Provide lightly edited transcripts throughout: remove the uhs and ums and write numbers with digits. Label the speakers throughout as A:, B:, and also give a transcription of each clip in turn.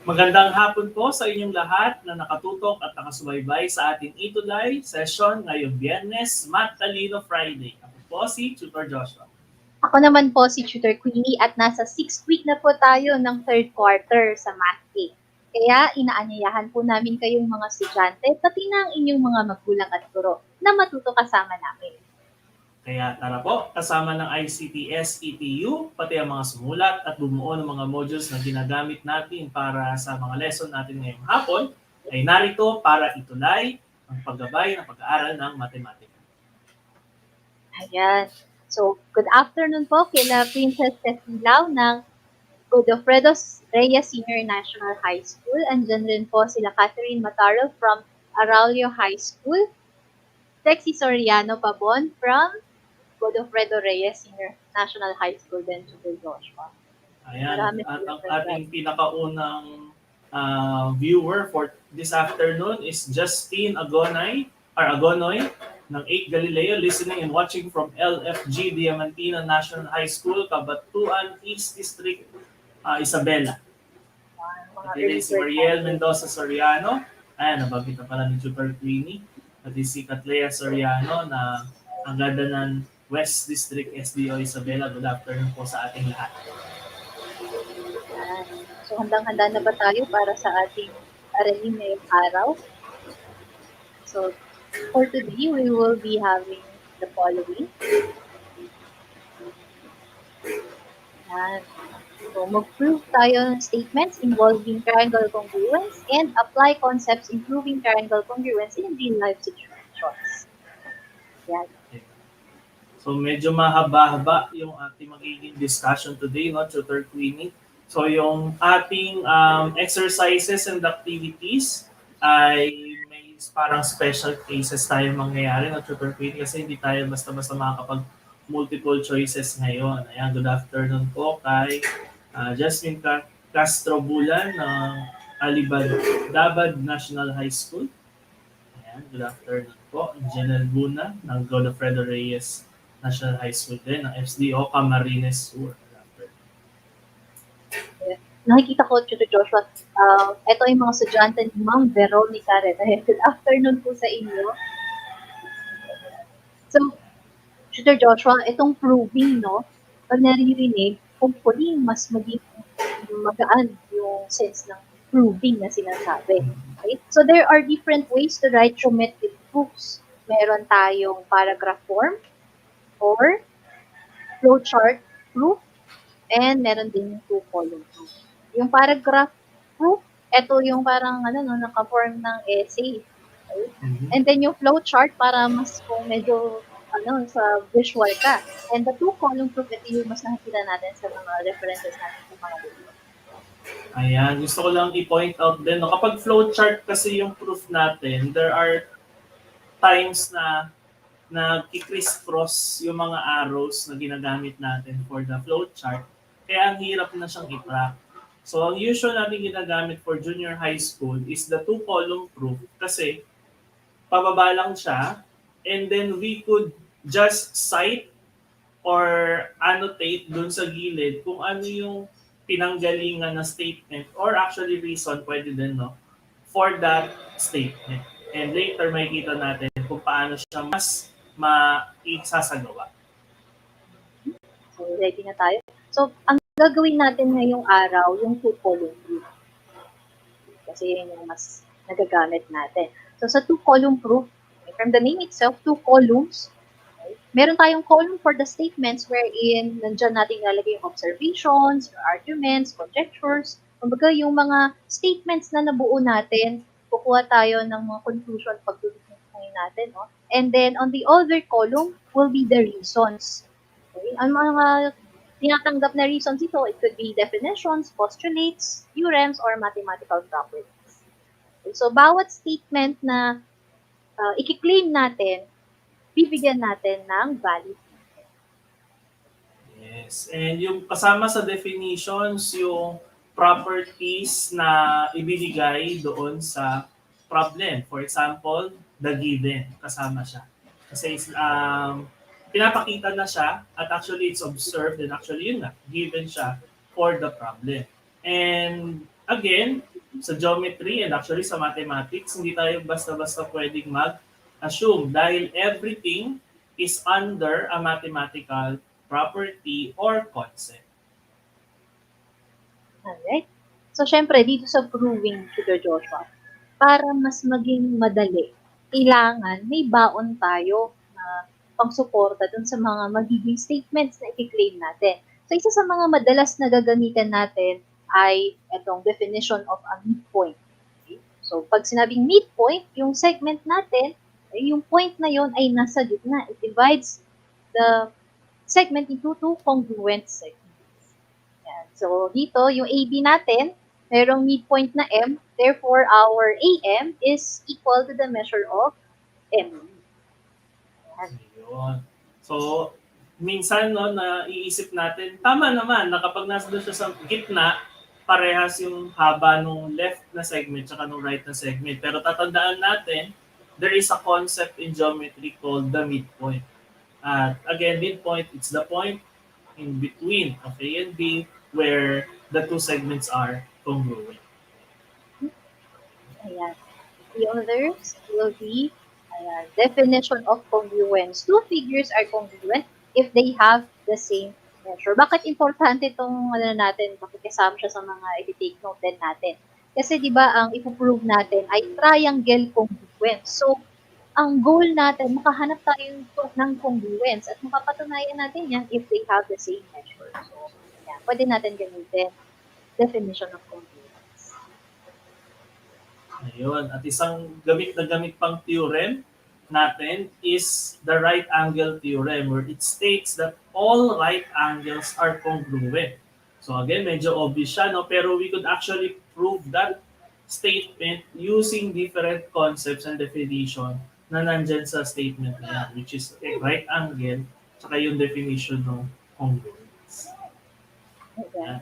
A: Magandang hapon po sa inyong lahat na nakatutok at nakasubaybay sa ating Itulay session ngayong Biyernes, Math Talino Friday. Ako po si Tutor Joshua.
B: Ako naman po si Tutor Queenie at nasa 6th week na po tayo ng third quarter sa Math 8. Kaya inaanyayahan po namin kayong mga estudyante, pati na ang inyong mga magulang at guro na matuto kasama namin.
A: Kaya tara po, kasama ng ICTS ETU, pati ang mga sumulat at bumuo ng mga modules na ginagamit natin para sa mga lesson natin ngayong hapon, ay narito para itulay ang paggabay ng pag-aaral ng matematika.
B: Ayan. So, good afternoon po kila Princess Cecilau ng Godofredo Reyes Senior National High School. Andyan rin po sila Catherine Mataro from Araulio High School. Texie Soriano Pabon from Godofredo Reyes Senior National High School din, Tutor Joshua.
A: Ayan, at ang ating pinakaunang viewer for this afternoon is Justine Agonoy ng 8 Galileo, listening and watching from LFG Diamantina National High School, Cabatuan East District, Isabela. At si Mariel Mendoza Soriano, ayan, nababita pala ni Super Queenie. At si Catlea Soriano na ang ganda ng West District SDO Isabela. Good afternoon po sa ating lahat.
B: So, handang-handa na ba tayo para sa ating aralin ngayong araw? So, for today, we will be having the following. So, mag-prove tayo ng statements involving triangle congruence and apply concepts improving triangle congruence in real-life situations. Yan.
A: So medyo mahaba-haba yung ating magiging discussion today, no, Tutor Queenie. So yung ating exercises and activities ay may parang special cases tayo mangyayari, no, Tutor Queenie, kasi hindi tayo basta-basta makakapag multiple choices ngayon. Ayan, good afternoon po kay Jasmine Castro Bulan ng Dabad National High School. Ayan, good afternoon po. Janelle Buna ng Godofredo Reyes National High School din, ng FSDO Camarines Sur.
B: Nakikita ko, Tutor Joshua, ito yung mga estudyante ni Ma'am Veronica rin. Good afternoon po sa inyo. So, Tutor Joshua, itong proving, no, pag naririnig, hopefully, mas maging magaan yung sense ng proving na sinasabi. Okay? So, there are different ways to write geometric proofs. Meron tayong paragraph form, or flowchart proof, and meron din yung two-column proof. Yung paragraph proof, ito yung parang naka-form ng essay. Okay? And then yung flowchart para mas kung medyo sa visual ka. And the two-column proof, ito yung mas nakikita natin sa mga references natin sa mga video.
A: Ayan, gusto ko lang i-point out din, no, kapag flowchart kasi yung proof natin, there are times na nag-criss-cross yung mga arrows na ginagamit natin for the flowchart, kaya ang hirap na siyang i-track. So, ang usual natin ginagamit for junior high school is the two-column proof kasi pababa lang siya and then we could just cite or annotate dun sa gilid kung ano yung pinanggalingan na statement or actually reason, pwede din, no, for that statement. And later makikita natin kung paano siya mas maisasagawa.
B: So, ready na tayo. So, ang gagawin natin ngayong araw, yung two-column proof. Kasi yun yung mas nagagamit natin. So, sa two-column proof, from the name itself, two columns, okay, meron tayong column for the statements wherein nandyan natin ilalagay yung observations, yung arguments, conjectures, kumbaga yung mga statements na nabuo natin, kukuha tayo ng mga conclusion pagtutunin natin. No? And then, on the other column will be the reasons. Okay? Ang mga tinatanggap na reasons ito, it could be definitions, postulates, theorems, or mathematical properties. Okay? So, bawat statement na i-claim natin, bibigyan natin ng value.
A: Yes, and yung kasama sa definitions, yung properties na ibinigay doon sa problem. For example, the given, kasama siya. Kasi pinapakita na siya at actually it's observed and actually yun na, given siya for the problem. And again, sa geometry and actually sa mathematics, hindi tayo basta-basta pwedeng mag-assume dahil everything is under a mathematical property or concept.
B: Alright? So, syempre, dito sa proving, Tutor Joshua, para mas maging madali, kailangan may baon tayo na pangsuporta dun sa mga magiging statements na i-claim natin. So, isa sa mga madalas na gagamitan natin ay itong definition of a midpoint. Okay? So, pag sinabing midpoint, yung segment natin, yung point na yon ay nasa gitna. It divides the segment into two congruent segments. Yan. So, dito, yung AB natin, merong midpoint na M. Therefore, our AM is equal to the measure of MB. Yan.
A: Ayun. So, minsan no, naiisip natin, tama naman na kapag nasa doon siya sa gitna, parehas yung haba nung left na segment tsaka nung right na segment. Pero tatandaan natin, there is a concept in geometry called the midpoint. At again, midpoint, it's the point in between of A and B where the two segments are congruent.
B: Ayan. The others will be definition of congruence. Two figures are congruent if they have the same measure. Bakit importante itong natin, bakit kasama siya sa mga i-take note din natin? Kasi di ba ang ipoprove natin ay triangle congruence. So, ang goal natin, makahanap tayo ng congruence at mapapatunayan natin yan if they have the same measure. So, yan, pwede natin gamitin definition of congruence.
A: Ayun. At isang gamit na gamit pang theorem natin is the right angle theorem where it states that all right angles are congruent. So again, medyo obvious siya, no? Pero we could actually prove that statement using different concepts and definition na nandyan sa statement na yan, which is a right angle, tsaka yung definition ng congruence.
B: Okay.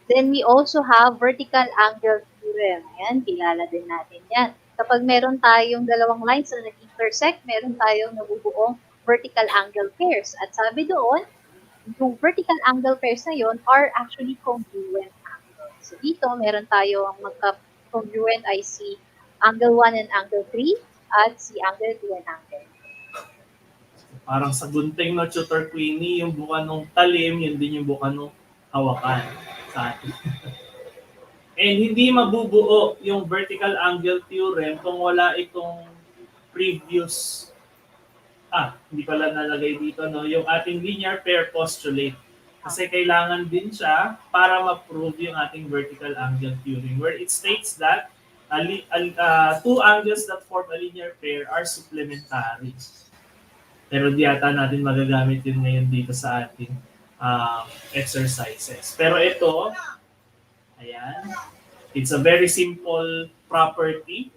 B: Then we also have vertical angle theorem. Yan, kilala din natin yan. Kapag meron tayong dalawang lines na nag-intersect, meron tayong nabubuong vertical angle pairs. At sabi doon, yung vertical angle pairs na yon are actually congruent angles. So dito, meron tayo ang magka-congruent ay si angle 1 and angle 3 at si angle 2 and angle 3.
A: Parang sa gunting no, Tutor Queenie, yung buka nung talim, yun din yung buka nung hawakan sa atin. And hindi mabubuo yung vertical angle theorem kung wala itong previous hindi pala nalagay dito, no? Yung ating linear pair postulate. Kasi kailangan din siya para ma-prove yung ating vertical angle theorem where it states that two angles that form a linear pair are supplementary. Pero di ata natin magagamit yun ngayon dito sa ating exercises. Pero ito, ayan, it's a very simple property,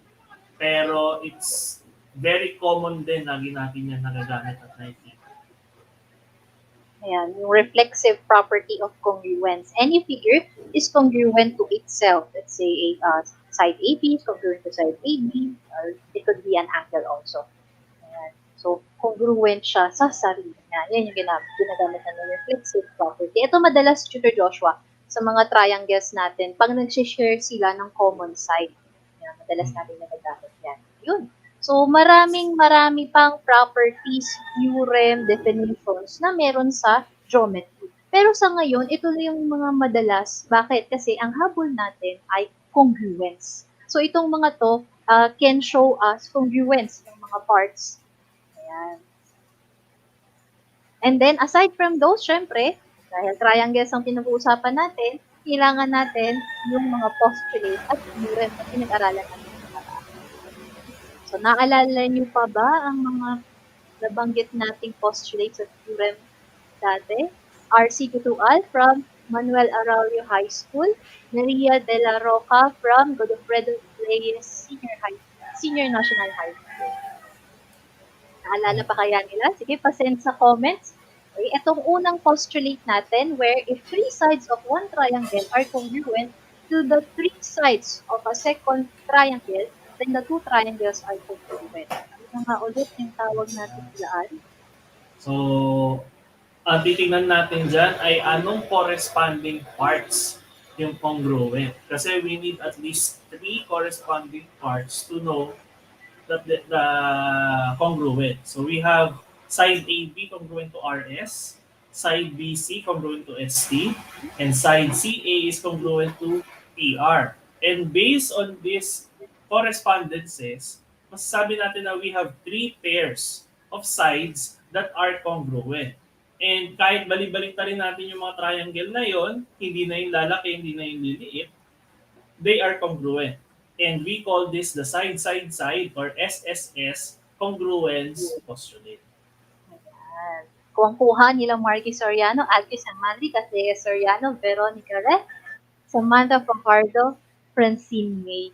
A: pero it's very common din, lagi natin yan nagagamit at nakikita.
B: Ayan, yung reflexive property of congruence. Any figure is congruent to itself. Let's say side AB is congruent to side AB, or it could be an angle also. Ayan. So, congruent siya sa sarili niya. Yan yung ginagamit na reflexive property. Ito madalas, Tutor Joshua, sa mga triangles natin, pag nag-share sila ng common side. Yan, madalas natin nagagamit yan. Yun. So, marami pang properties, theorem, definitions na meron sa geometry. Pero sa ngayon, ito na yung mga madalas. Bakit? Kasi ang habol natin ay congruence. So, itong mga to can show us congruence ng mga parts. Ayan. And then, aside from those, syempre, dahil triangles ang pinag-uusapan natin, kailangan natin yung mga postulate at theorem na pinag-aralan natin. So, naalala niyo pa ba ang mga nabanggit nating postulates at theorem dati? RC Tutual from Manuel Araulio High School, Maria de la Roca from Godofredo Reyes Senior National High School. Naalala pa kaya nila? Sige, pasend sa comments. Okay, itong unang postulate natin where if three sides of one triangle are congruent to the three sides of a second triangle, then the two triangles are congruent. Ano nga ulit yung tawag natin dyan?
A: So, ang titingnan natin dyan ay anong corresponding parts yung congruent. Kasi we need at least 3 corresponding parts to know the congruent. So we have side AB congruent to RS, side BC congruent to ST, and side CA is congruent to PR. And based on these correspondences, masasabi natin na we have 3 pairs of sides that are congruent. And kahit balik-balik rin natin yung mga triangle na yon, hindi na yung lalaki, hindi na yung liliit, they are congruent. And we call this the side-side-side or SSS congruence postulate.
B: Ayan. Kuwang-kuha nila Marky Soriano, Alki Samadri, kasi Soriano, Veronica Re, Samantha Fajardo, Francine May,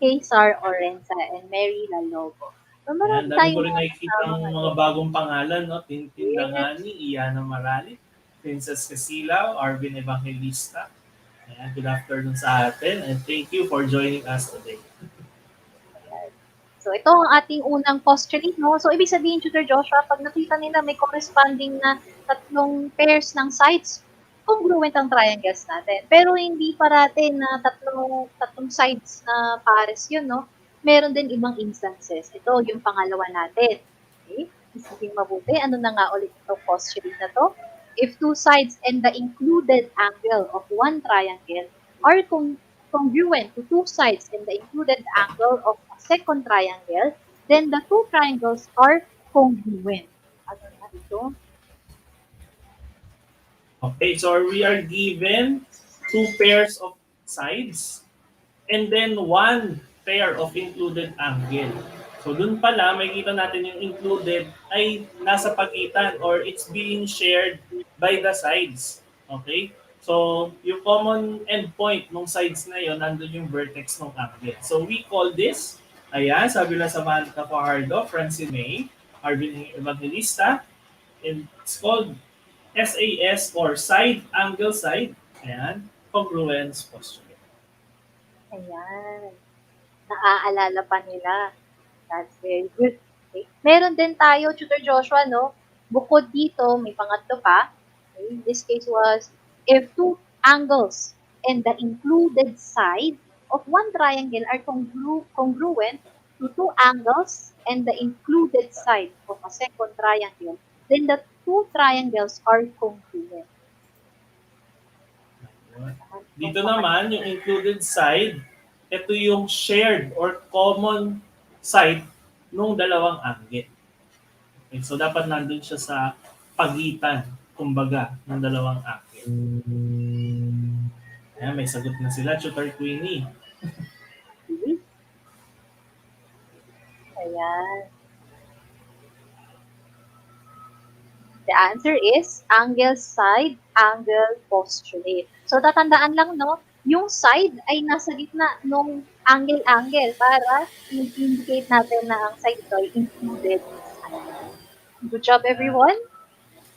B: Cesar Orenza, and Mary Lalobo. So,
A: Ayan,
B: marami
A: dami ko
B: tayong
A: rin nakikita ng mga bagong pangalan, no? Tindangani, Iana Marali, Princess Casilaw, Arvin Evangelista. Ayan, good afternoon sa atin and thank you for joining us today.
B: So, ito ang ating unang postulate, no? So, ibig sabihin, Tutor Joshua, pag nakita nila may corresponding na tatlong pairs ng sides, congruent ang triangles natin. Pero hindi parate na tatlong sides na pares yun, no? Meron din ibang instances. Ito, yung pangalawa natin. Okay? Isipin mabuti. Ano na nga ulit itong postulate na to? If two sides and the included angle of one triangle are congruent to two sides and the included angle of a second triangle, then the two triangles are congruent. Ano na ito?
A: Okay, so we are given 2 pairs of sides and then 1 pair of included angle. So dun pala, makikita natin yung included ay nasa pagitan or it's being shared by the sides. Okay? So, yung common endpoint ng sides na yon, nandun yung vertex ng angle. So we call this, ayan, sabi na Samantha Fajardo, Francine May, Arvin Evangelista, and it's called SAS or side angle side. Ayan, congruence postulate.
B: Ayan. Naaalala pa nila. That's very good. Okay. Meron din tayo, Tutor Joshua, no? Bukod dito, may pangatlo pa. Okay. This case was, if two angles and the included side of one triangle are congruent to two angles and the included side of a second triangle, then the two triangles are congruent.
A: Dito naman, yung included side, ito yung shared or common side nung dalawang angle. Okay, so dapat nandun siya sa pagitan, kumbaga, ng dalawang angle. Ayan, may sagot na sila, Tutor Queenie.
B: Ayan. The answer is angle side, angle postulate. So, tatandaan lang, no? Yung side ay nasa gitna nung angle-angle para indicate natin na ang side ito ay included. Good job, everyone.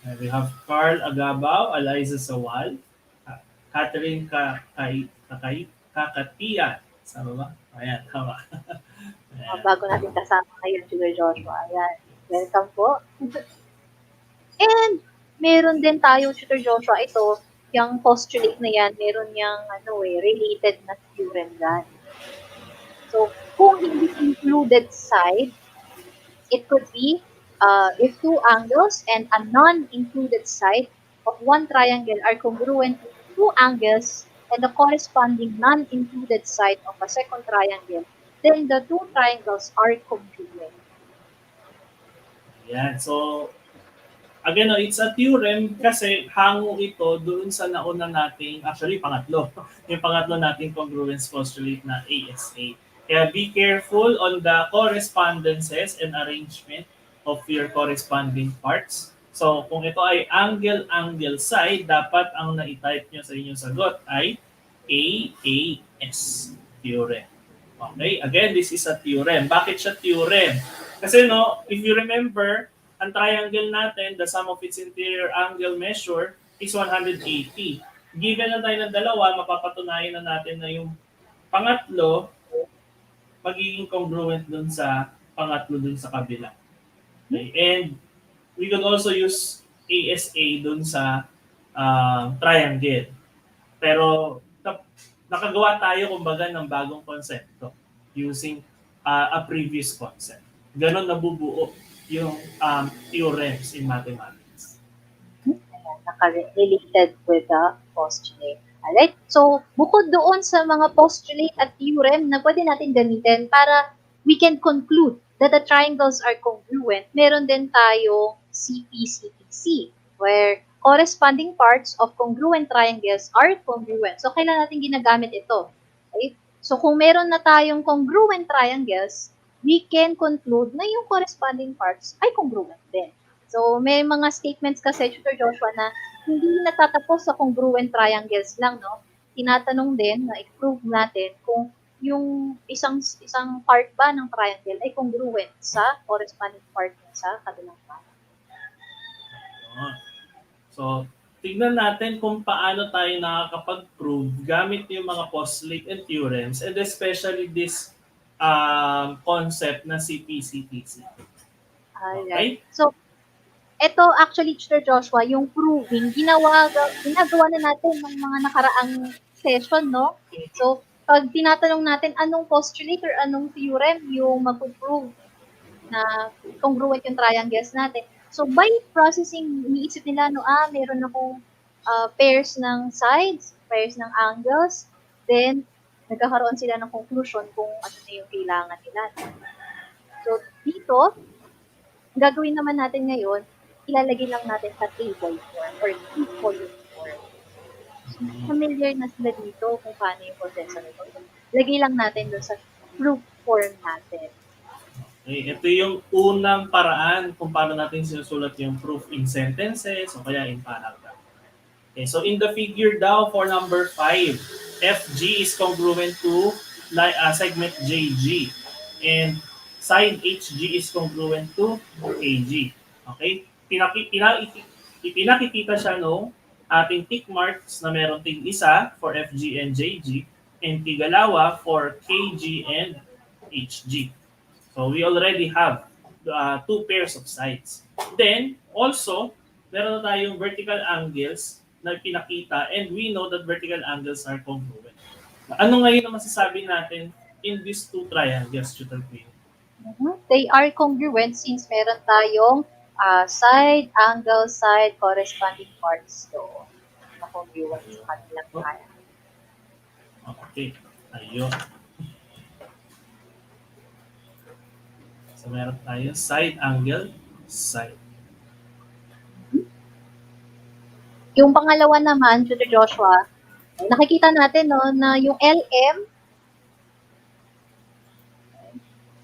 A: And we have Carl Agabao, Eliza Sawal, Catherine Kakatian. Sama ba? Ayan, tama.
B: Ayan. Bago natin kasama ngayon, Tutor Joshua. Ayan. Welcome po. And meron din tayo, Tutor Joshua, ito, yung postulate na yan, meron yung related na theorem yan. So, kung hindi included side, it could be if two angles and a non-included side of one triangle are congruent to two angles and the corresponding non-included side of a second triangle, then the two triangles are congruent.
A: Yan. So, again, it's a theorem kasi hango ito doon sa nauna nating, actually pangatlo, yung pangatlo nating congruence postulate na ASA. Kaya be careful on the correspondences and arrangement of your corresponding parts. So, kung ito ay angle-angle side, dapat ang na-type nyo sa inyong sagot ay AAS theorem. Okay? Again, this is a theorem. Bakit siya theorem? Kasi if you remember, ang triangle natin, the sum of its interior angle measure is 180. Given na tayo ng dalawa, mapapatunayan na natin na yung pangatlo, magiging congruent dun sa pangatlo dun sa kabila. Okay? And we could also use ASA dun sa triangle. Pero nakagawa tayo kumbaga ng bagong konsepto using a previous concept. Ganon nabubuo yung theorems in mathematics.
B: Naka-related with the postulate. Alright? So, bukod doon sa mga postulate at theorem na pwede natin gamitin para we can conclude that the triangles are congruent, meron din tayo CP-CPC, where corresponding parts of congruent triangles are congruent. So, kailan natin ginagamit ito? Okay? So, kung meron na tayong congruent triangles, we can conclude na yung corresponding parts ay congruent din. So, may mga statements kasi, Tutor Joshua, na hindi natatapos sa congruent triangles lang, no? Tinatanong din na i-prove natin kung yung isang part ba ng triangle ay congruent sa corresponding part niya sa kabilang part.
A: So, tignan natin kung paano tayo nakakapag-prove gamit yung mga postulate and theorems, and especially this concept na CP-CPC.
B: Okay? So, ito actually, Tutor Joshua, yung proving, ginagawa na natin ng mga nakaraang session, no? So, pag tinatanong natin anong postulate or anong theorem yung mag-prove na congruent yung triangles natin. So, by processing, iniisip nila, no, meron akong pairs ng sides, pairs ng angles, then, nagkakaroon sila ng conclusion kung ano na yung kailangan nila. So, dito, gagawin naman natin ngayon, ilalagay lang natin sa table form or column form. So, familiar na sila dito kung paano yung proseso nito. Lagay lang natin doon sa proof form natin.
A: Okay, ito yung unang paraan kung paano natin sinusulat yung proof in sentences o kaya in paragraph. Okay, so in the figure daw for number 5, FG is congruent to segment JG and side HG is congruent to AG. Okay? Pinakikita siya no ating tick marks na meron tig isa for FG and JG and tigalawa for KG and HG. So we already have two pairs of sides. Then also, meron na tayong vertical angles na pinakita and we know that vertical angles are congruent. Ano ngayon ang masasabi natin in these two triangles, Tutor Queen?
B: They are congruent since meron tayong side, angle, side, corresponding parts. So, na-congruent sa kanilang triangle.
A: Okay. Ayun. So, meron tayo side, angle, side.
B: Yung pangalawa naman, Tutor Joshua, nakikita natin no, na yung LM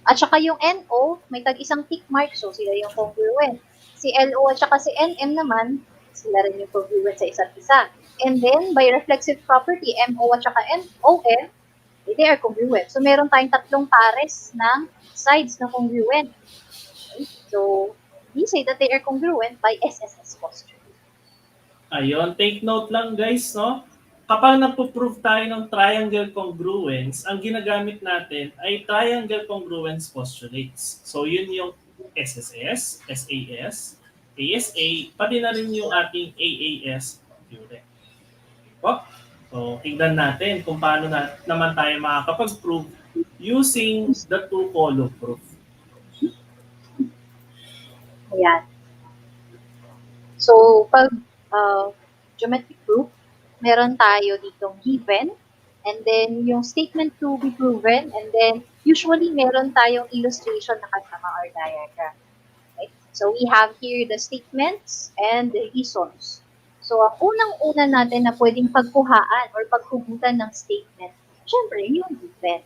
B: at saka yung NO, may tag-isang tick mark, so sila yung congruent. Si LO at saka si NM naman, sila rin yung congruent sa isa't isa. And then, by reflexive property, MO at saka NOM, they are congruent. So, meron tayong tatlong pares ng sides na congruent. Okay? So, we say that they are congruent by SSS postulate.
A: Ayun, take note lang guys, no? Kapag nagpo-prove tayo ng triangle congruence, ang ginagamit natin ay triangle congruence postulates. So, yun yung SSS, SAS, ASA, pati na rin yung ating AAS theorem. So, tingnan natin kung paano naman tayo makakapag-prove using the two-column proof.
B: Ayan. So, pag geometric proof, meron tayo ditong given, and then yung statement to be proven, and then usually meron tayong illustration na kasama or diagram. Okay? So, we have here the statements and the reasons. So, ang unang-una natin na pwedeng pagkuhaan or paghugutan ng statement, syempre, yung given.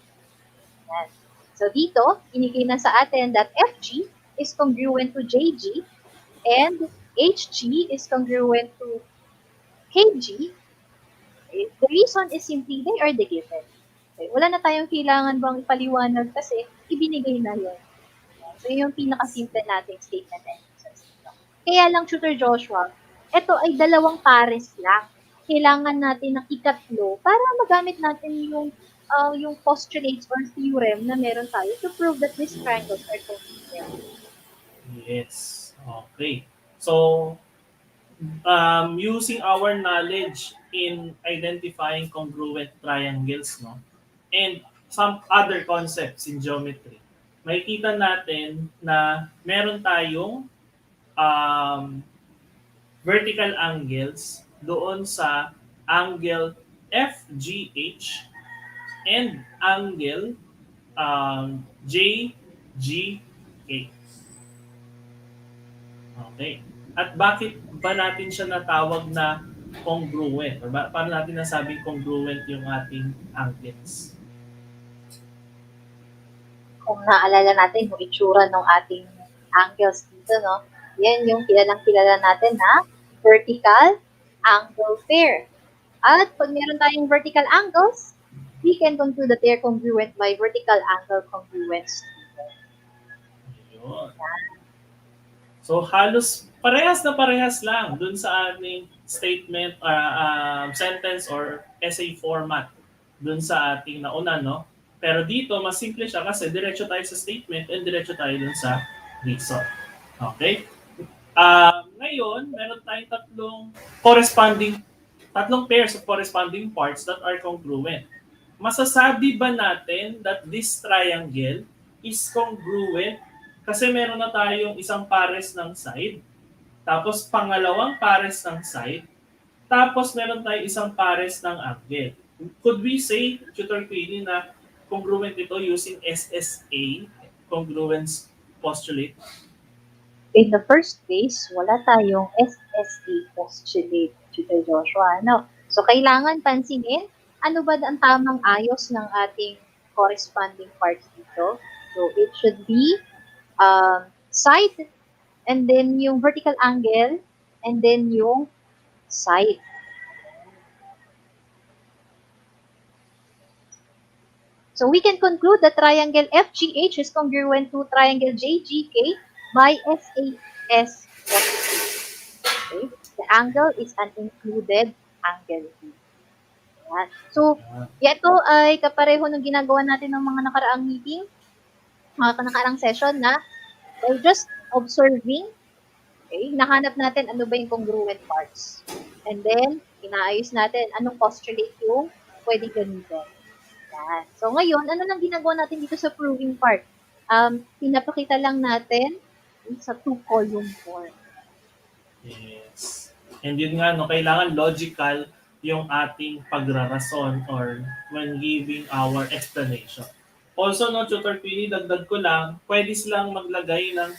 B: Yan. So, dito, inigay na sa atin that FG is congruent to JG and HG is congruent to KG. Okay? The reason is simply they are the given. Okay? Wala na tayong kailangan bang ipaliwanag kasi ibinigay na yun. So, yung pinakasimple nating statement and reasons. Kaya lang, Tutor Joshua, ito ay dalawang pares lang. Kailangan natin ng ikatlo para magamit natin yung postulates or theorem na meron tayo to prove that these triangles are congruent.
A: Yes. Okay. So, using our knowledge in identifying congruent triangles, no? And some other concepts in geometry, makikita natin na meron tayong um, vertical angles doon sa angle FGH and angle JGK. Okay. At bakit ba natin siya natawag na congruent? Or paano natin nasabing congruent yung ating angles?
B: Kung naalala natin yung itsura ng ating angles dito, no? Yan yung kilalang-kilala natin na vertical angle pair. At pag meron tayong vertical angles, we can conclude that they're congruent by vertical angle congruence.
A: Ayun. So halos parehas lang dun sa ating statement, sentence or essay format dun sa ating nauna, no? Pero dito, mas simple siya kasi diretso tayo sa statement and diretso tayo dun sa reason. Okay? Ngayon, meron tayong tatlong pairs of corresponding parts that are congruent. Masasabi ba natin that this triangle is congruent kasi meron na tayong isang pares ng side, tapos pangalawang pares ng side, tapos meron tayong isang pares ng angle. Could we say, Tutor Queenie, na congruent ito using SSA, congruence postulate?
B: In the first place, wala tayong SSA postulate, Tutor Joshua. No? So, kailangan pansinin, ano ba ang tamang ayos ng ating corresponding parts dito? So, it should be side, and then yung vertical angle, and then yung side. So we can conclude that triangle FGH is congruent to triangle JGK by SAS. Okay? The angle is an included angle. Yan. So, ito ay kapareho ng ginagawa natin ng mga nakaraang meeting, mga nakaraang session na by just observing, okay, nahanap natin ano ba yung congruent parts. And then, inaayos natin anong postulate yung pwedeng gamitin. Yan. So, ngayon, ano nang ginagawa natin dito sa proving part? Pinapakita lang natin sa two-column form.
A: Yes. And yun nga, no, kailangan logical yung ating pagrarason or when giving our explanation. Also, no, Tutor Queenie, dagdag ko lang, pwede silang maglagay ng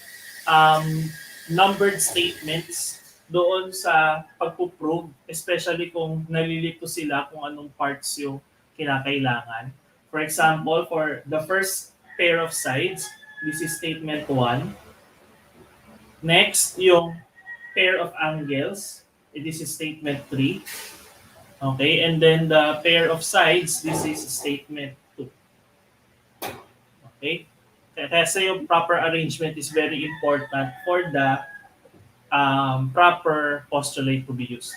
A: numbered statements doon sa pagpuprove, especially kung nalilito sila kung anong parts yung kinakailangan. For example, for the first pair of sides, this is statement 1. Next, yung pair of angles, this is statement 3. Okay, and then the pair of sides, this is statement 2. Okay? Kasi yung proper arrangement is very important for the proper postulate to be used.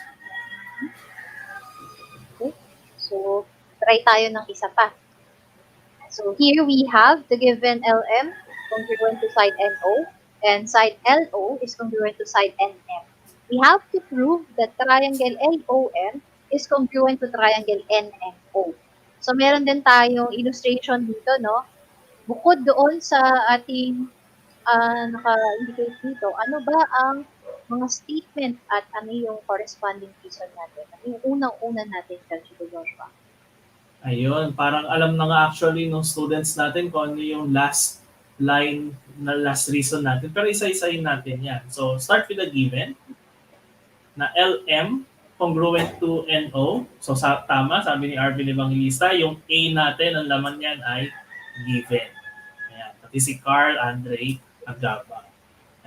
B: Okay? So, try tayo ng isa pa. So, here we have the given LM congruent to side NO, and side LO is congruent to side NM. We have to prove that triangle LOM is congruent to triangle NMO. So, meron din tayong illustration dito, no? Bukod doon sa ating naka-indicate dito, ano ba ang mga statement at ano yung corresponding reason natin? Ano yung unang-una natin, Coach Joshua?
A: Ayun, parang alam na nga actually nung students natin kung ano yung last line na last reason natin. Pero isa-isahin natin yan. So, start with the given na LM congruent to NO. So, tama, sabi ni Arvin Evangelista, yung A natin, ang laman yan ay given. Ayan, pati si Carl Andre Agaba.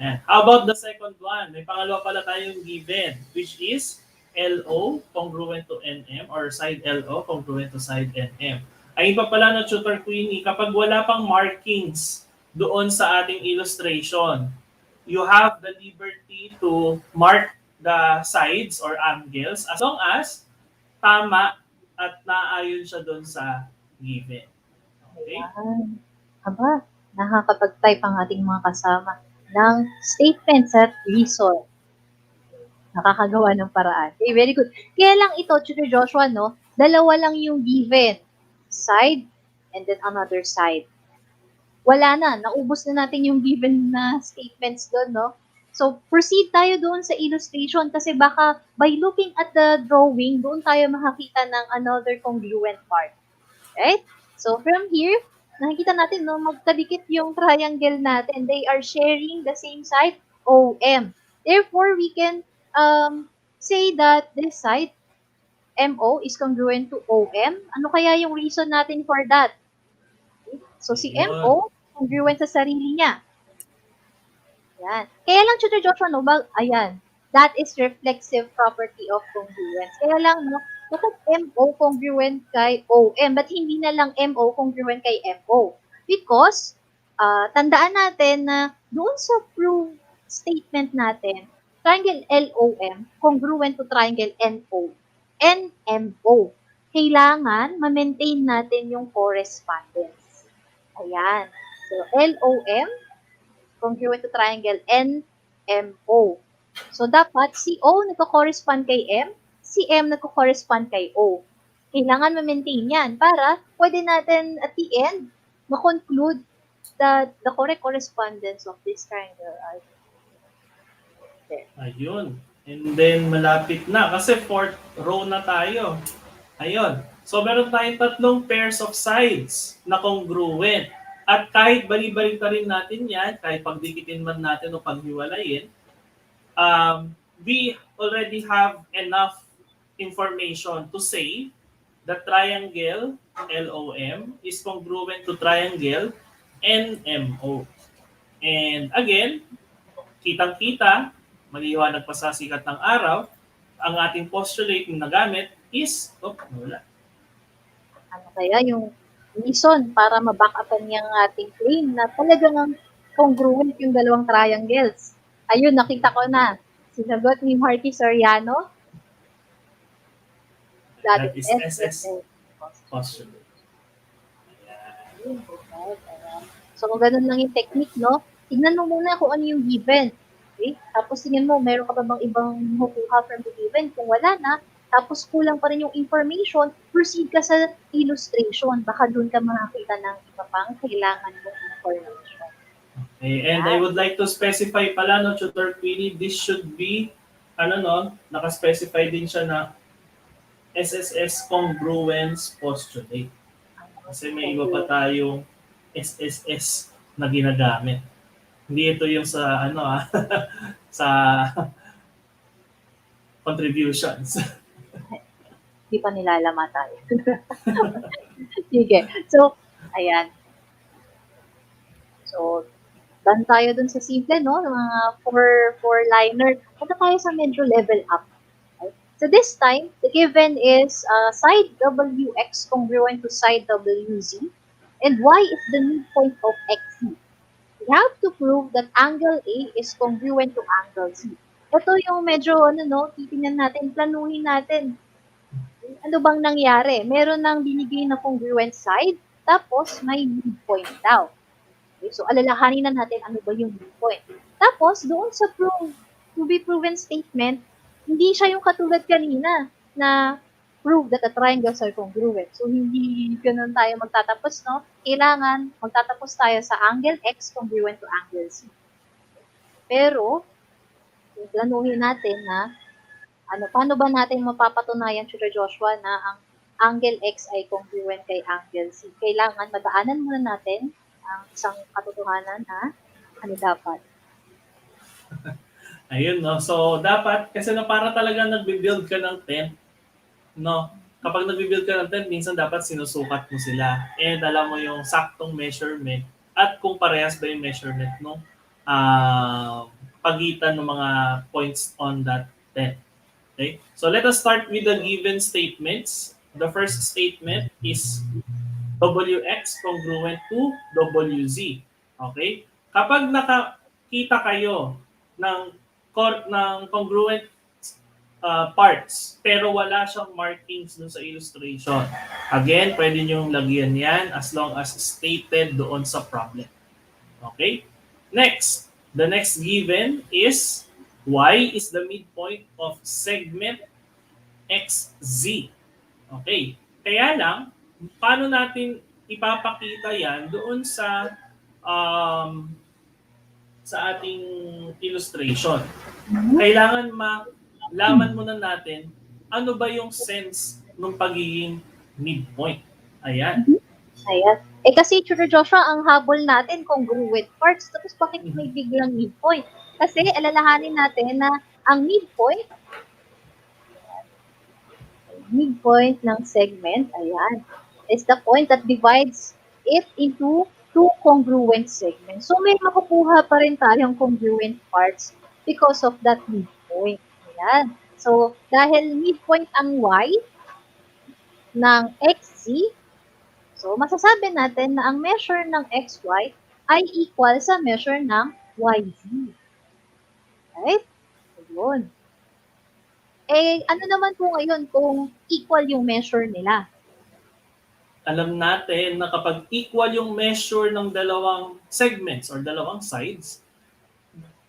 A: Ayan. How about the second one? May pangalawa pala tayong given, which is LO congruent to NM or side LO congruent to side NM. Ay iba pala na Tutor Queenie, kapag wala pang markings doon sa ating illustration, you have the liberty to mark the sides or angles as long as tama at naayon siya doon sa given. Okay?
B: Aba, nakakapag-type ang ating mga kasama ng statements at reason. Nakakagawa ng paraan. Okay, very good. Kaya lang ito, Tutor Joshua, no? Dalawa lang yung given. Side and then another side. Wala na. Naubos na natin yung given na statements doon, no? So, proceed tayo doon sa illustration kasi baka by looking at the drawing, doon tayo makakita ng another congruent part. Right? So, from here, nakikita natin, no, magkadikit yung triangle natin. They are sharing the same side, OM. Therefore, we can say that this side, MO, is congruent to OM. Ano kaya yung reason natin for that? So, si
A: Ayun.
B: MO, congruent sa sarili niya. Yan. Kaya lang, Tutor Joshua, no, ayan, that is reflexive property of congruence. Kaya lang, no, bakit MO congruent kay OM? Ba't hindi na lang MO congruent kay MO? Because, tandaan natin na doon sa proof statement natin, triangle LOM congruent to triangle NMO. Kailangan ma-maintain natin yung correspondence. Ayan. So, LOM congruent to triangle NMO. So, dapat si O nagko-correspond kay M, si M nagko-correspond kay O. Kailangan ma-maintain yan para pwede natin at the end ma-conclude that the correct correspondence of this triangle are there.
A: Ayun. And then, malapit na. Kasi fourth row na tayo. Ayun. So, meron tayong tatlong pairs of sides na congruent. At kahit bali-balik na rin natin yan, kahit pagdikitin man natin o paghiwalayin, we already have enough information to say that triangle LOM is congruent to triangle NMO. And again, kitang-kita, maliwanag pa sa sikat ng araw, ang ating postulate na nagamit is, wala.
B: Ano kaya yung reason para ma-back upan yung ating claim na talagang congruent yung dalawang triangles? Ayun, nakita ko na. Sinagot ni Marky Soriano.
A: That is SS postulate.
B: So, kung ganun lang yung technique, no? Tignan mo muna kung ano yung given. Okay? Tapos tingnan mo, meron ka ba bang ibang makuha from the given? Kung wala na, tapos kulang pa rin yung information, proceed ka sa illustration. Baka doon ka makakita ng iba pang kailangan mong information.
A: Okay, and I would like to specify pala, no, Tutor Queenie, this should be, nakaspecify din siya na SSS congruence postulate. Kasi may iba pa tayong SSS na ginagamit. Hindi ito yung sa, sa contributions.
B: Hindi pa nilalama tayo. Sige. So, ayan. So, done tayo dun sa simple, no? Mga four-liner. Punta tayo sa medyo level up. Okay? So, this time, the given is side WX congruent to side WZ. And Y is the midpoint of XZ. We have to prove that angle A is congruent to angle Z. Ito yung medyo, titingnan natin, planuhin natin. Ano bang nangyari? Meron nang binigay na congruent side, tapos may midpoint daw. Okay, so, alalahanin na natin ano ba yung midpoint. Tapos, doon sa to be proven statement, hindi siya yung katulad kanina na prove that the triangles are congruent. So, hindi ganun tayo magtatapos, no? Kailangan magtatapos tayo sa angle X congruent to angle Z. Pero, planuhin natin na paano ba natin mapapatunayan, Tutor Joshua, na ang angle X ay congruent kay angle Z? Kailangan madaanan muna natin ang isang katotohanan na dapat.
A: Ayun, no? So, dapat, kasi para talaga nagbe-build ka ng tent, no? Kapag nagbe-build ka ng tent, minsan dapat sinusukat mo sila. And alam mo yung saktong measurement at kung parehas ba yung measurement no? Pagitan ng mga points on that tent. Okay? So, let us start with the given statements. The first statement is WX congruent to WZ. Okay? Kapag nakakita kayo ng congruent parts, pero wala siyang markings dun sa illustration, again, pwede nyo lagyan yan as long as stated doon sa problem. Okay? Next, the next given is Y is the midpoint of segment XZ. Okay. Kaya lang, paano natin ipapakita yan doon um, sa ating illustration? Kailangan malaman muna natin ano ba yung sense ng pagiging midpoint. Ayan.
B: Ayan. Kasi, Tutor Joshua, ang habol natin, congruent parts. Tapos, bakit may biglang midpoint? Kasi, alalahanin natin na ang midpoint ng segment, ayan, is the point that divides it into two congruent segments. So, may makukuha pa rin tayong congruent parts because of that midpoint. Ayan. So, dahil midpoint ang Y ng XZ, so masasabi natin na ang measure ng XY ay equal sa measure ng YZ. Right? So, yun. Ano naman po ngayon kung equal yung measure nila?
A: Alam natin na kapag equal yung measure ng dalawang segments or dalawang sides,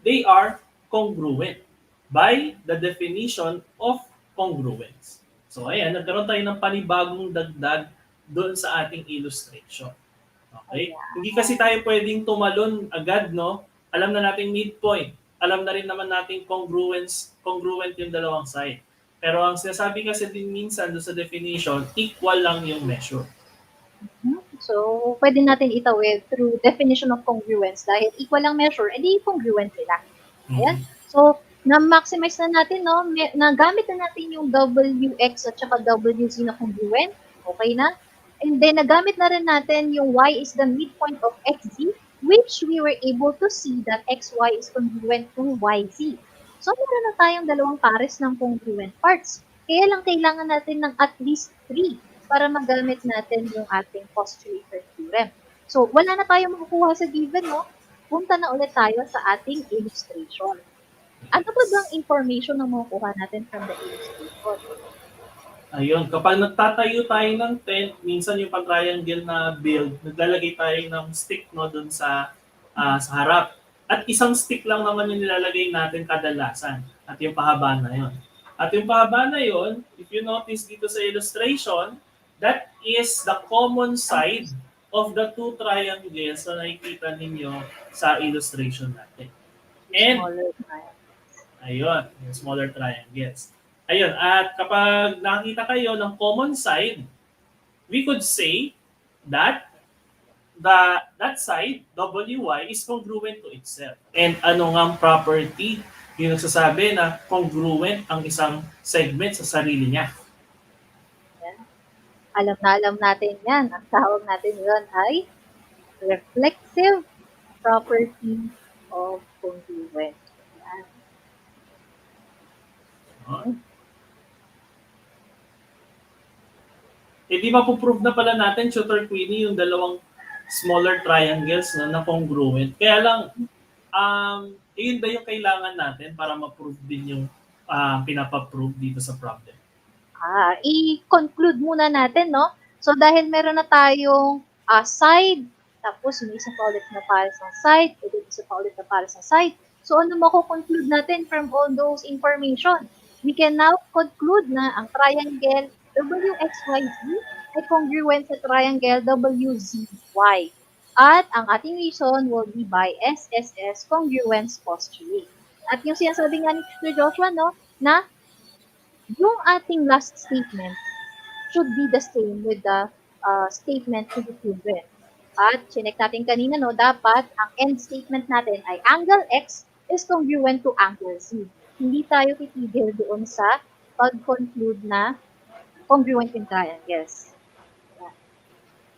A: they are congruent by the definition of congruence. So ayan, nagkaroon tayo ng panibagong dagdag doon sa ating illustration. Okay? Hindi kasi tayo pwedeng tumalon agad, no? Alam na natin midpoint. Alam na rin naman natin congruent yung dalawang side. Pero ang sinasabi kasi din minsan doon sa definition, equal lang yung measure.
B: So, pwede natin itawid through definition of congruence dahil equal lang measure, edi congruent sila. Ayan. So, na-maximize na natin, no? Nagamit na natin yung WX at saka WZ na congruent. Okay na? And then, nagamit na rin natin yung Y is the midpoint of XZ, which we were able to see that XY is congruent to YZ. So, meron na tayong dalawang pares ng congruent parts. Kaya lang kailangan natin ng at least 3 para magamit natin yung ating postulator theorem. So, wala na tayong makukuha sa given, no? Punta na ulit tayo sa ating illustration. Ano ba bang information na makukuha natin from the illustration?
A: Ayun, kapag nagtatayo tayo ng tent, minsan yung pag-triangle na build, naglalagay tayo ng stick, no, dun sa harap. At isang stick lang naman yung nilalagay natin kadalasan. At yung pahaba na yun. At yung pahaba na yun, if you notice dito sa illustration, that is the common side of the two triangles na nakikita ninyo sa illustration natin. And, ayun, yung smaller triangles. Ayun, at kapag nakita kayo ng common side, we could say that that side, WY, is congruent to itself. And ano nga property yung nagsasabi na congruent ang isang segment sa sarili niya?
B: Alam natin yan. Ang tawag natin yun ay reflexive property of congruent. Yan.
A: Di ba po-prove na pala natin, Tutor Queenie, yung dalawang smaller triangles na congruent. Kaya lang, yun ba yung kailangan natin para ma-prove din yung pinapaprove dito sa problem?
B: I-conclude muna natin, no? So, dahil meron na tayong side, tapos may isa pa ulit na pares ng side, ito isa pa ulit na pares ng side. So, ano mako-conclude natin from all those information? We can now conclude na ang triangle WXYZ ay congruent sa triangle WZY. At ang ating reason will be by SSS congruence postulate. At yung sinasabi nga ni Mr. Joshua, no, na yung ating last statement should be the same with the statement to be proven. At chinek natin kanina, no, dapat ang end statement natin ay angle X is congruent to angle Z. Hindi tayo titigil doon sa pag-conclude na congruent yung triangles. Yeah.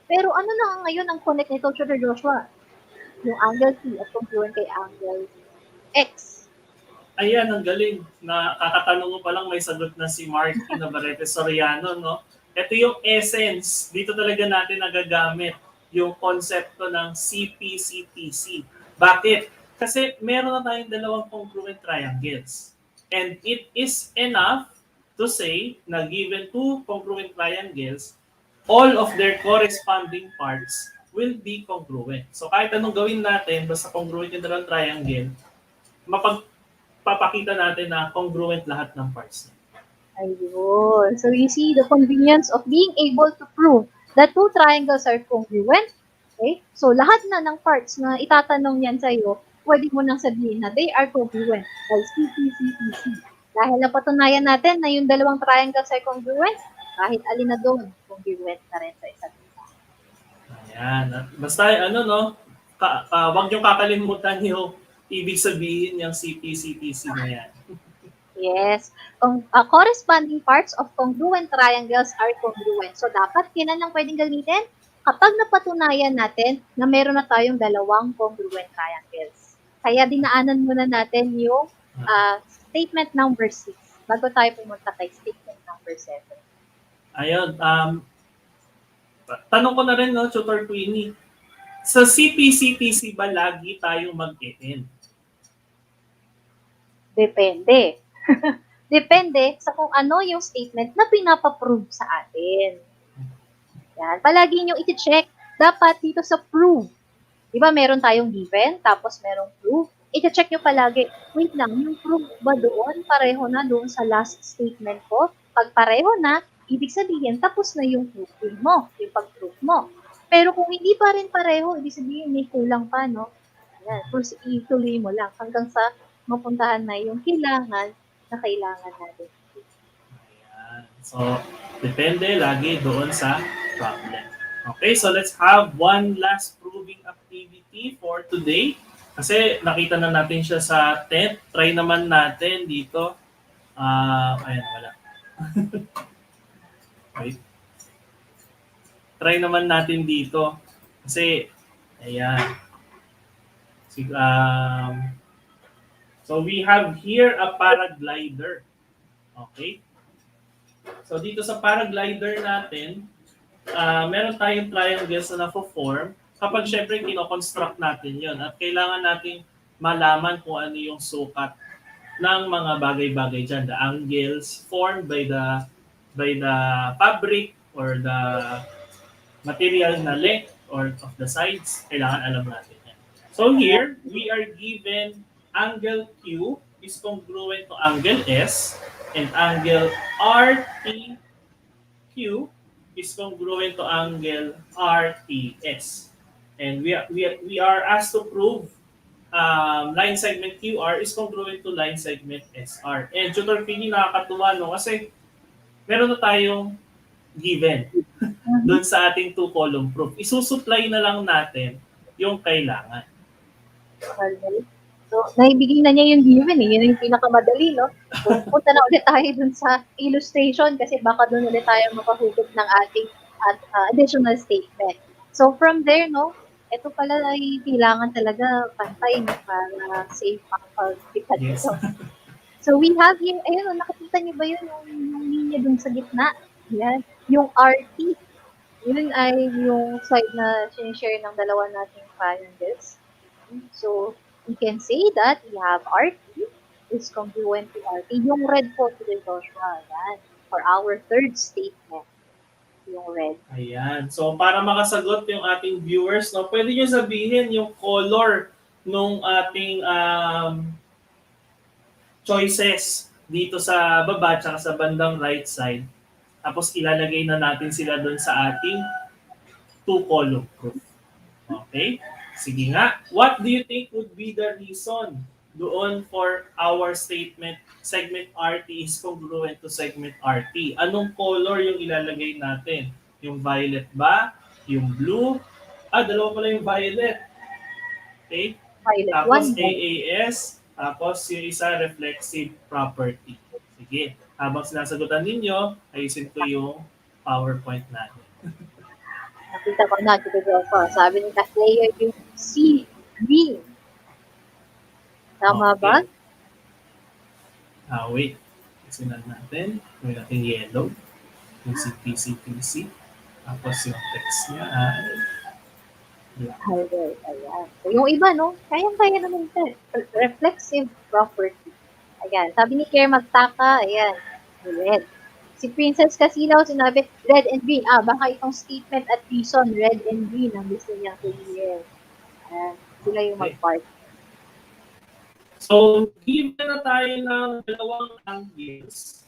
B: Pero ano na ngayon ang connect nito, Tutor Joshua? Yung angle T at congruent kay angle X.
A: Ayan, ang galing. Nakakatanong mo pa lang may sagot na si Marky Navarrete Soriano, no? Ito yung essence. Dito talaga natin nagagamit yung konsepto ng CP-CTC. Bakit? Kasi meron na tayong dalawang congruent triangles. And it is enough to say na given two congruent triangles, all of their corresponding parts will be congruent. So kahit anong gawin natin, basta congruent yung dalawang triangle, papakita natin na congruent lahat ng parts.
B: Ayun. So you see the convenience of being able to prove that two triangles are congruent. Okay? So lahat na ng parts na itatanong yan sa'yo, pwede mo nang sabihin na they are congruent by CPCPC. Dahil napatunayan natin na yung dalawang triangles ay congruent, kahit alin na doon, congruent na rin sa isa't isa.
A: Ayan. Basta wag niyong kakalimutan yung ibig sabihin yung CPCPC na yan.
B: Yes. Corresponding parts of congruent triangles are congruent. So, dapat kailan lang pwedeng gamitin? Kapag napatunayan natin na meron na tayong dalawang congruent triangles. Kaya dinaanan muna natin yung statement number 6 bago tayo pumunta kay statement number 7.
A: Ayun. Tanong ko na rin, Tutor Queenie. Sa CPCPC ba lagi tayong mag-end?
B: Depende. Depende sa kung ano yung statement na pinapaprove sa atin. Yan. Palagi nyo iti-check. Dapat dito sa prove. Di ba meron tayong given, tapos merong prove. Iti-check nyo palagi. Wait lang, yung prove ba doon? Pareho na doon sa last statement ko? Pag pareho na, ibig sabihin, tapos na yung proving mo, yung pag-prove mo. Pero kung hindi pa rin pareho, ibig sabihin, may kulang pa, no? Yan. Ituloy mo lang hanggang sa mapuntahan na yung kailangan na kailangan natin.
A: Ayan. So, depende lagi doon sa problem. Okay, so let's have one last proving activity for today. Kasi nakita na natin siya sa 10th. Try naman natin dito. Ayan, wala. Wait. Try naman natin dito. Kasi, ayan. So we have here a paraglider. Okay? So dito sa paraglider natin, meron tayong triangles na na-form kapag syempre kino-construct natin yon at kailangan nating malaman kung ano yung sukat ng mga bagay-bagay dyan. The angles formed by the fabric or the material na length or of the sides, kailangan alam natin yan. So here, we are given angle Q is congruent to angle S, and angle RTQ is congruent to angle RTS. And we are asked to prove line segment QR is congruent to line segment SR. And Tutor Pini, nakakatuwa, no? Kasi meron na tayong given doon sa ating two-column proof. Isusupply na lang natin yung kailangan.
B: Okay. So, naibigay na niya yung given eh. Yun yung pinakamadali, no? So, punta na ulit tayo dun sa illustration kasi baka dun ulit tayo makahugot ng ating additional statement. So, from there, no, ito pala ay kailangan talaga pantay, no, para safe ang pagpipad
A: Yes.
B: ito. So, we have here, ayun, nakikita niyo ba yun, yung linya dun sa gitna? Yan. Yung RT, yun ay yung side na sinishare ng dalawa nating triangles. So, we can say that we have RT is congruent to RT. Yung red po to the Joshua, yan, for our third statement. Yung red.
A: Ayan. So, para makasagot yung ating viewers, no, pwede nyo sabihin yung color nung ating choices dito sa baba at sa bandang right side. Tapos ilalagay na natin sila doon sa ating two-column proof. Okay? Sige nga. What do you think would be the reason doon for our statement, segment RT is congruent to segment RT? Anong color yung ilalagay natin? Yung violet ba? Yung blue? Dalawa pala yung violet. Okay?
B: Violet
A: Tapos
B: one.
A: AAS, tapos yung isa reflexive property. Sige. Habang sinasagutan ninyo, ayusin ko yung PowerPoint natin.
B: Nakita ko na, dito Joshua. Sabi ni Kaslayer yung C, green. Tama ba?
A: Wait. Isinan natin. Gawin natin yellow. Yung CPCPC. Tapos yung text niya ay black.
B: Ayan. So, yung iba, no? Kayang-kaya naman ito. Reflexive property. Ayan. Sabi ni Claire Magtaka, ayan. Red. Si Princess Casilaw, sinabi, red and green. Baka itong statement at reason, red and green ang gusto niyang clear. Ayan. Sila yung mag-part.
A: So, given na tayo ng dalawang angles,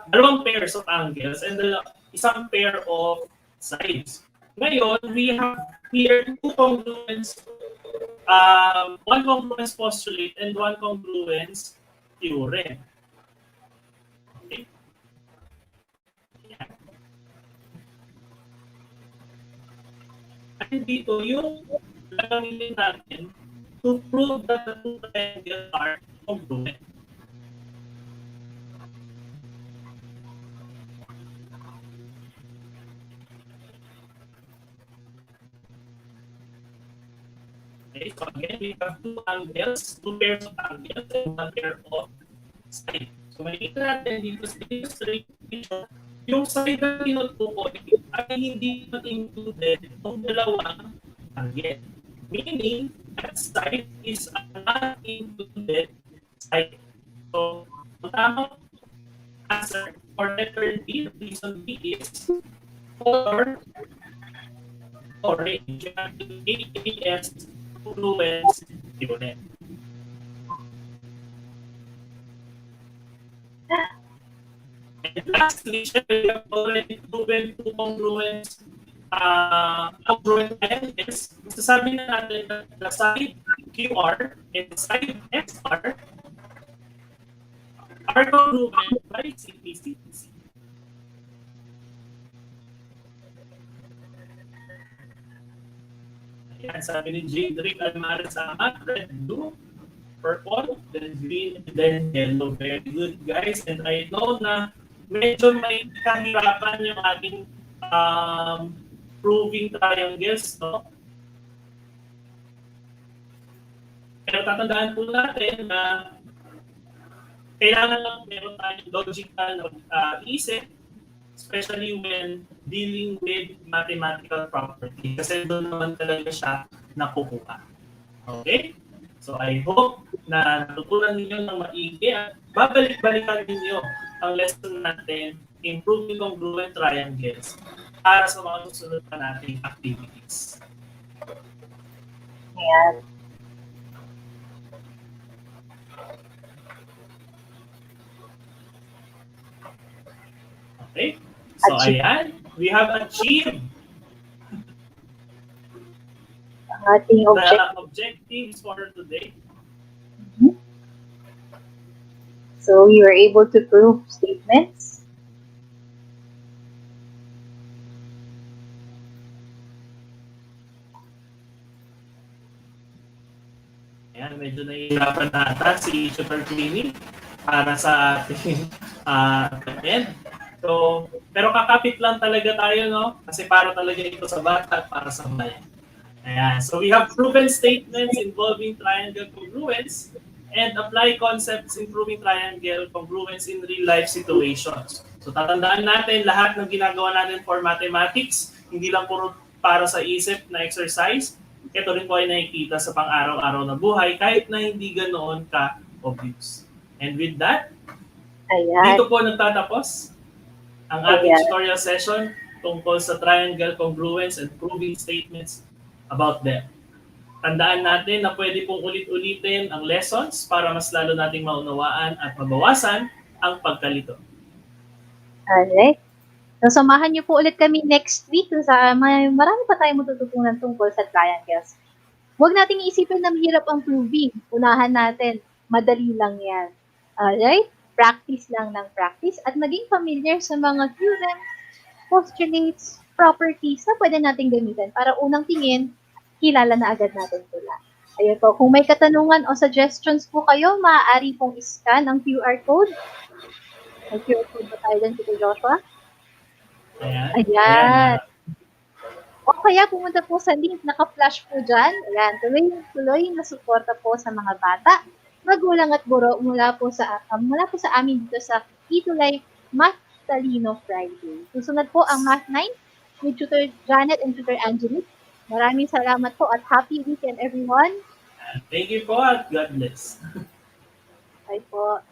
A: dalawang pairs of angles and isang pair of sides. Ngayon, we have here two congruence, one congruence postulate and one congruence theorem. Okay. And dito, yung gagawin natin to prove that the two triangles are congruent. Okay, so again, we have two angles, two pairs of angles, and one pair of sides. So makikita natin dito sa illustrate picture, yung side na tinutukoy ay hindi included ng dalawang angle. Meaning, that side is a not-included side. So, ang tamang answer for letter D, reason B is for orange. AAS congruence theorem. And lastly, we have already proven two congruence angles. Masasabi na natin na the side QR and the side XR are congruent by CPCTC. Ayan, sabi ni Jadrick Almares Amat, red, blue, purple, then green, and then yellow. Very good, guys. And I know na medyo may kahirapan yung ating proving triangles, no? Pero tatandaan po natin na kailangan lang meron tayong logical isip, especially when dealing with mathematical property. Kasi doon naman talaga siya nakukuha. Okay? So I hope na natutunan ninyo ng maigi at babalik-balikan ninyo ang lesson natin, improving congruent triangles, para sa mga susunod pa nating activities.
B: Ayan.
A: Okay? So ayan, we have achieved
B: ating
A: the objectives for today.
B: Mm-hmm. So you were able to prove statements.
A: Ayan, medyo nahihirapan nata si Tutor Queenie para sa ating end. So, pero kakapit lang talaga tayo, no? Kasi para talaga ito sa bata at para sa bayan. Ayan. So we have proven statements involving triangle congruence and apply concepts improving triangle congruence in real-life situations. So tatandaan natin lahat ng ginagawa natin for mathematics, hindi lang puro para sa isip na exercise, ito rin po ay nakikita sa pang-araw-araw na buhay kahit na hindi ganoon ka-obvious. And with that,
B: ayan,
A: dito po nagtatapos ang ating tutorial session tungkol sa triangle congruence and proving statements about them. Tandaan natin na pwede pong ulit-ulitin ang lessons para mas lalo nating maunawaan at mabawasan ang pagkalito.
B: Alright. So, samahan niyo po ulit kami next week sa marami pa tayong matututunan tungkol sa triangles. Huwag nating isipin na mahirap ang proving. Unahan natin, madali lang yan. Alright? Practice lang ng practice at maging familiar sa mga theorems, postulates, properties na pwede nating gamitin para unang tingin, kilala na agad natin sila. Ayun po, kung may katanungan o suggestions po kayo, maaari pong i-scan ang QR code. May QR code ba tayo dyan, Tito Joshua? Ayan. O kaya pumunta po sa link, naka-flash po dyan. Ayan, tuloy na suporta po sa mga bata, magulang at guro mula po sa amin dito sa Key to Life Math Talino Friday. Susunod po ang Math 9 with Tutor Janet and Tutor Angelique. Maraming salamat po at happy weekend everyone.
A: Thank you po at God bless.
B: Bye po.